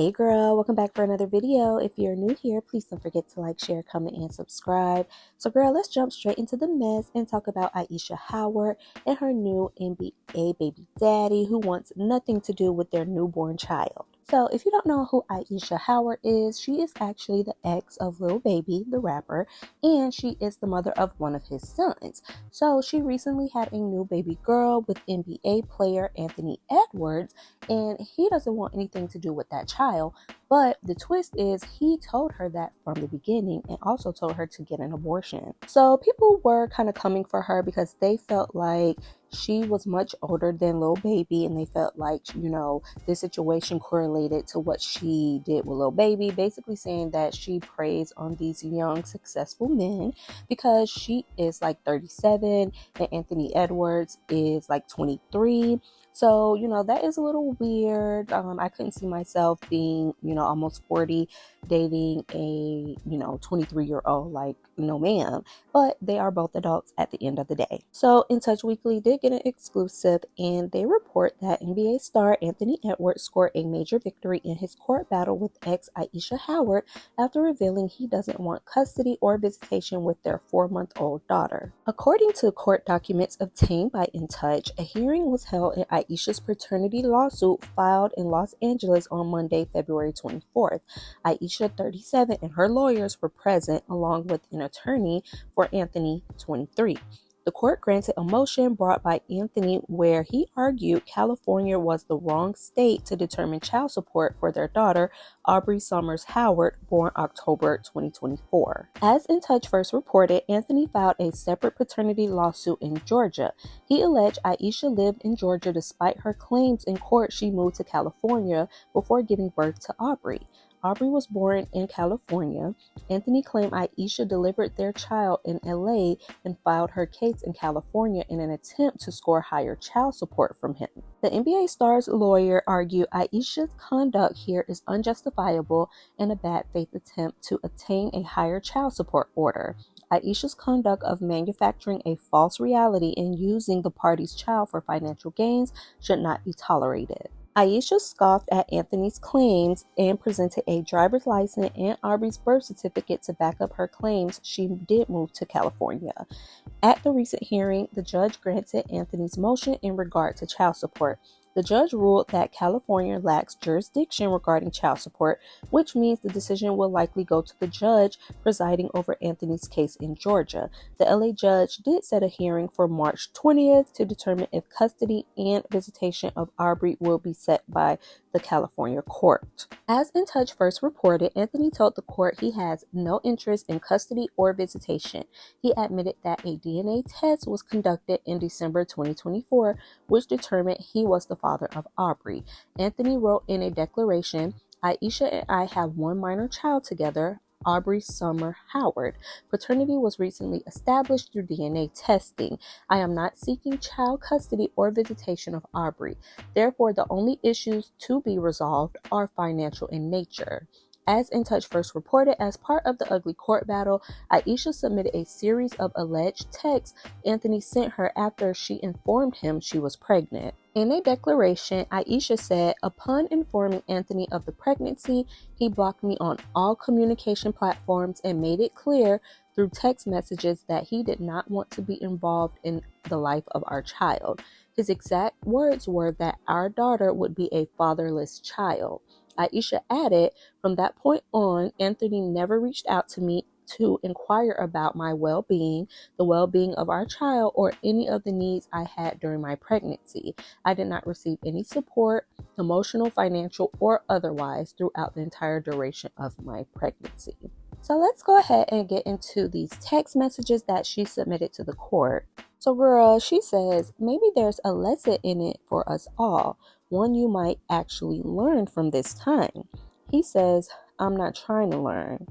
Hey girl, welcome back for another video. If you're new here, please don't forget to like, share, comment, and subscribe. So girl, let's jump straight into the mess and talk about Aisha Howard and her new NBA baby daddy who wants nothing to do with their newborn child. So if you don't know who Aisha Howard is, she is actually the ex of Lil Baby, the rapper, and she is the mother of one of his sons. So she recently had a new baby girl with NBA player Anthony Edwards, and he doesn't want anything to do with that child. But the twist is he told her that from the beginning and also told her to get an abortion. So people were kind of coming for her because they felt like she was much older than Lil Baby, and they felt like, this situation correlated to what she did with Lil Baby, basically saying that she preys on these young, successful men because she is like 37 and Anthony Edwards is like 23. So, that is a little weird. I couldn't see myself being, almost 40, dating a, 23-year-old, like, no ma'am. But they are both adults at the end of the day. So, In Touch Weekly did get an exclusive, and they report that NBA star Anthony Edwards scored a major victory in his court battle with ex Aisha Howard after revealing he doesn't want custody or visitation with their 4-month-old daughter. According to court documents obtained by In Touch, a hearing was held in Aisha's paternity lawsuit filed in Los Angeles on Monday, February 24th. Aisha, 37, and her lawyers were present, along with an attorney for Anthony, 23. The court granted a motion brought by Anthony where he argued California was the wrong state to determine child support for their daughter, Aubrey Summers Howard, born October 2024. As In Touch first reported, Anthony filed a separate paternity lawsuit in Georgia. He alleged Aisha lived in Georgia despite her claims in court she moved to California before giving birth to Aubrey. Aubrey was born in California. Anthony claimed Aisha delivered their child in LA and filed her case in California in an attempt to score higher child support from him. The NBA star's lawyer argued Aisha's conduct here is unjustifiable and a bad faith attempt to obtain a higher child support order. Aisha's conduct of manufacturing a false reality and using the party's child for financial gains should not be tolerated. Aisha scoffed at Anthony's claims and presented a driver's license and Aubrey's birth certificate to back up her claims she did move to California. At the recent hearing, the judge granted Anthony's motion in regard to child support. The judge ruled that California lacks jurisdiction regarding child support, which means the decision will likely go to the judge presiding over Anthony's case in Georgia. The LA judge did set a hearing for March 20th to determine if custody and visitation of Aubrey will be set by the California court. As In Touch first reported, Anthony told the court he has no interest in custody or visitation. He admitted that a DNA test was conducted in December 2024, which determined he was the father of Aubrey. Anthony wrote in a declaration, "Aisha and I have one minor child together, Aubrey Summer Howard. Paternity was recently established through DNA testing. I am not seeking child custody or visitation of Aubrey. Therefore, the only issues to be resolved are financial in nature." As In Touch first reported, as part of the ugly court battle, Aisha submitted a series of alleged texts Anthony sent her after she informed him she was pregnant. In a declaration, Aisha said, "Upon informing Anthony of the pregnancy, he blocked me on all communication platforms and made it clear through text messages that he did not want to be involved in the life of our child. His exact words were that our daughter would be a fatherless child." Aisha added, "From that point on, Anthony never reached out to me to inquire about my well-being, the well-being of our child, or any of the needs I had during my pregnancy. I did not receive any support, emotional, financial, or otherwise, throughout the entire duration of my pregnancy." So let's go ahead and get into these text messages that she submitted to the court. So girl, she says, "Maybe there's a lesson in it for us all, one you might actually learn from this time." He says, "I'm not trying to learn."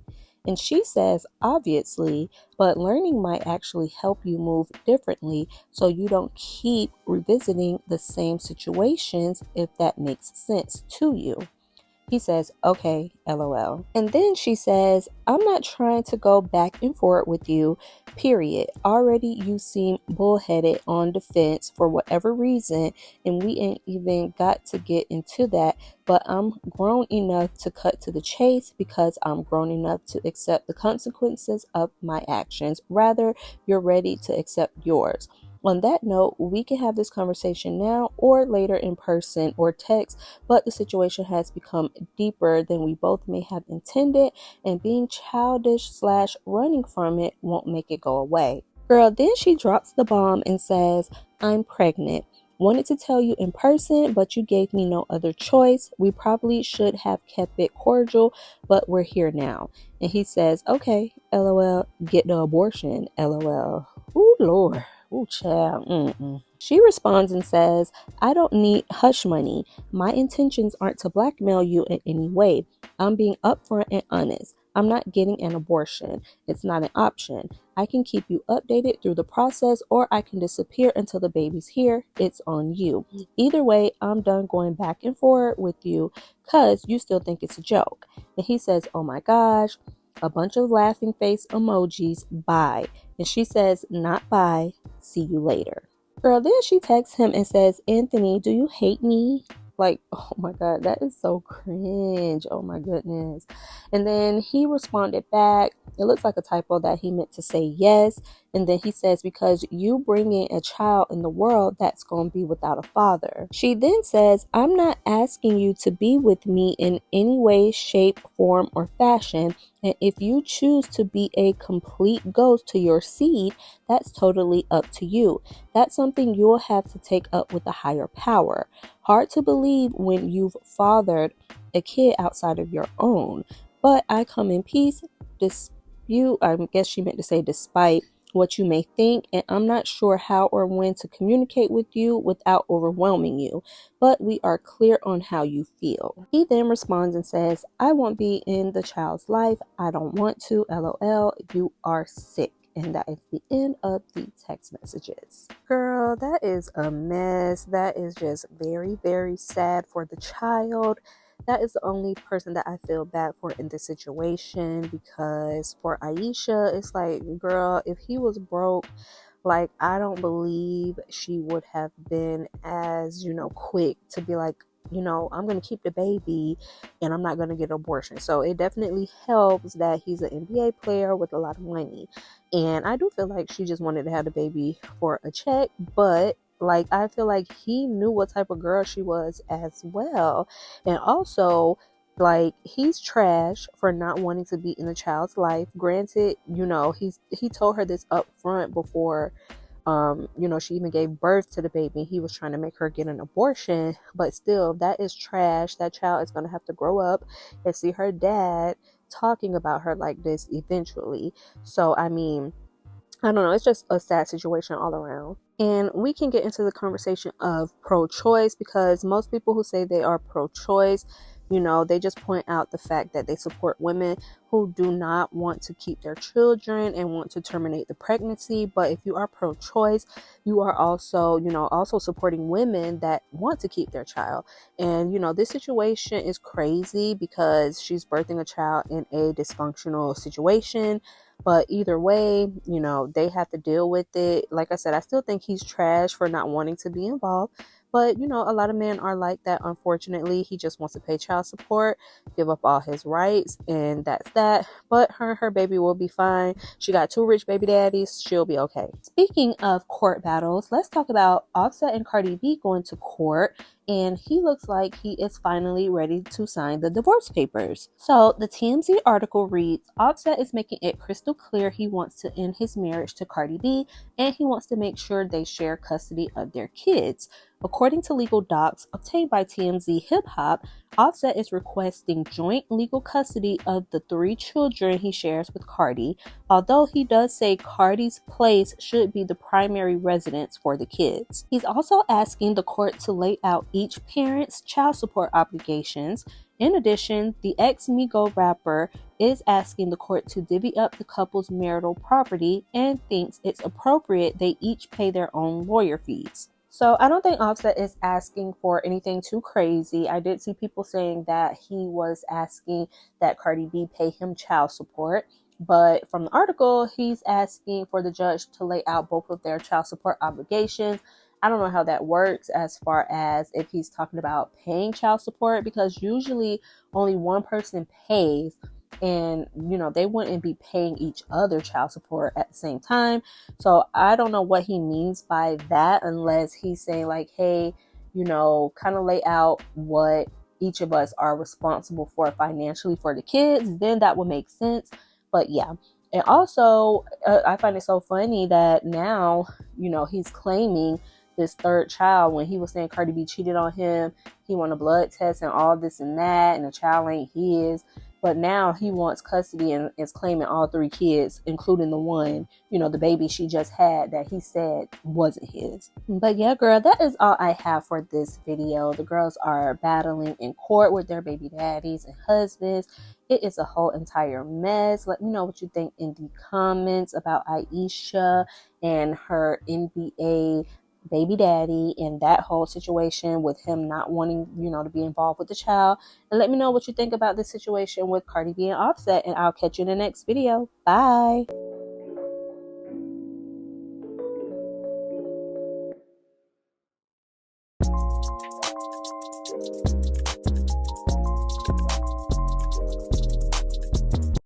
And she says, "Obviously, but learning might actually help you move differently so you don't keep revisiting the same situations, if that makes sense to you." He says, "Okay, LOL." And then she says, "I'm not trying to go back and forth with you. Period. Already you seem bullheaded on defense for whatever reason, and we ain't even got to get into that, but I'm grown enough to cut to the chase because I'm grown enough to accept the consequences of my actions. Rather, you're ready to accept yours. On that note, we can have this conversation now or later in person or text, but the situation has become deeper than we both may have intended, and being childish slash running from it won't make it go away. Girl, then she drops the bomb and says, I'm pregnant. Wanted to tell you in person, but you gave me no other choice. We probably should have kept it cordial, but we're here now. And he says, okay, LOL, get the abortion, LOL. Ooh, Lord. Ooh, child. She responds and says, I don't need hush money. My intentions aren't to blackmail you in any way. I'm being upfront and honest. I'm not getting an abortion. It's not an option. I can keep you updated through the process, or I can disappear until the baby's here. It's on you. Either way, I'm done going back and forth with you because you still think it's a joke. And he says, oh my gosh, a bunch of laughing face emojis, bye. And she says, not bye, see you later. Girl, then she texts him and says, Anthony, do you hate me? Like, oh my God, that is so cringe. Oh my goodness. And then he responded back. It looks like a typo that he meant to say yes. And then he says, because you bringing a child in the world that's going to be without a father. She then says, I'm not asking you to be with me in any way, shape, form, or fashion. And if you choose to be a complete ghost to your seed, that's totally up to you. That's something you'll have to take up with a higher power. Hard to believe when you've fathered a kid outside of your own. But I come in peace, I guess she meant to say despite what you may think, and I'm not sure how or when to communicate with you without overwhelming you, but we are clear on how you feel. He then responds and says, I won't be in the child's life. I don't want to, LOL, you are sick. And that is the end of the text messages. Girl, that is a mess. That is just very, very sad for the child. That is the only person that I feel bad for in this situation, because for Aisha, it's like, girl, if he was broke, like, I don't believe she would have been as, quick to be like, I'm going to keep the baby and I'm not going to get an abortion. So it definitely helps that he's an NBA player with a lot of money. And I do feel like she just wanted to have the baby for a check, but like, I feel like he knew what type of girl she was as well. And also, like, he's trash for not wanting to be in the child's life. Granted, he told her this up front before she even gave birth to the baby. He was trying to make her get an abortion, but still, that is trash. That child is going to have to grow up and see her dad talking about her like this eventually. So, I mean, I don't know. It's just a sad situation all around. And we can get into the conversation of pro-choice, because most people who say they are pro-choice, they just point out the fact that they support women who do not want to keep their children and want to terminate the pregnancy. But if you are pro-choice, you are also, also supporting women that want to keep their child. And, this situation is crazy because she's birthing a child in a dysfunctional situation. But either way, they have to deal with it. Like I said, I still think he's trash for not wanting to be involved. But, a lot of men are like that, unfortunately. He just wants to pay child support, give up all his rights, and that's that. But her baby will be fine. She got 2 rich baby daddies. She'll be okay. Speaking of court battles, let's talk about Offset and Cardi B going to court. And he looks like he is finally ready to sign the divorce papers. So the TMZ article reads, Offset is making it crystal clear he wants to end his marriage to Cardi B, and he wants to make sure they share custody of their kids. According to legal docs obtained by TMZ Hip Hop, Offset is requesting joint legal custody of the 3 children he shares with Cardi, although he does say Cardi's place should be the primary residence for the kids. He's also asking the court to lay out each parent's child support obligations. In addition, the ex-Migo rapper is asking the court to divvy up the couple's marital property and thinks it's appropriate they each pay their own lawyer fees. So I don't think Offset is asking for anything too crazy. I did see people saying that he was asking that Cardi B pay him child support. But from the article, he's asking for the judge to lay out both of their child support obligations. I don't know how that works as far as if he's talking about paying child support, because usually only one person pays, and they wouldn't be paying each other child support at the same time. So I don't know what he means by that, unless he's saying like, hey, kind of lay out what each of us are responsible for financially for the kids. Then that would make sense. But yeah. And also, I find it so funny that now, he's claiming this third child, when he was saying Cardi B cheated on him. He wanted a blood test and all this and that, and the child ain't his. But now he wants custody and is claiming all 3 kids, including the one, the baby she just had that he said wasn't his. But yeah, girl, that is all I have for this video. The girls are battling in court with their baby daddies and husbands. It is a whole entire mess. Let me know what you think in the comments about Aisha and her NBA baby daddy and that whole situation with him not wanting, to be involved with the child. And let me know what you think about this situation with Cardi B and Offset. And I'll catch you in the next video. Bye.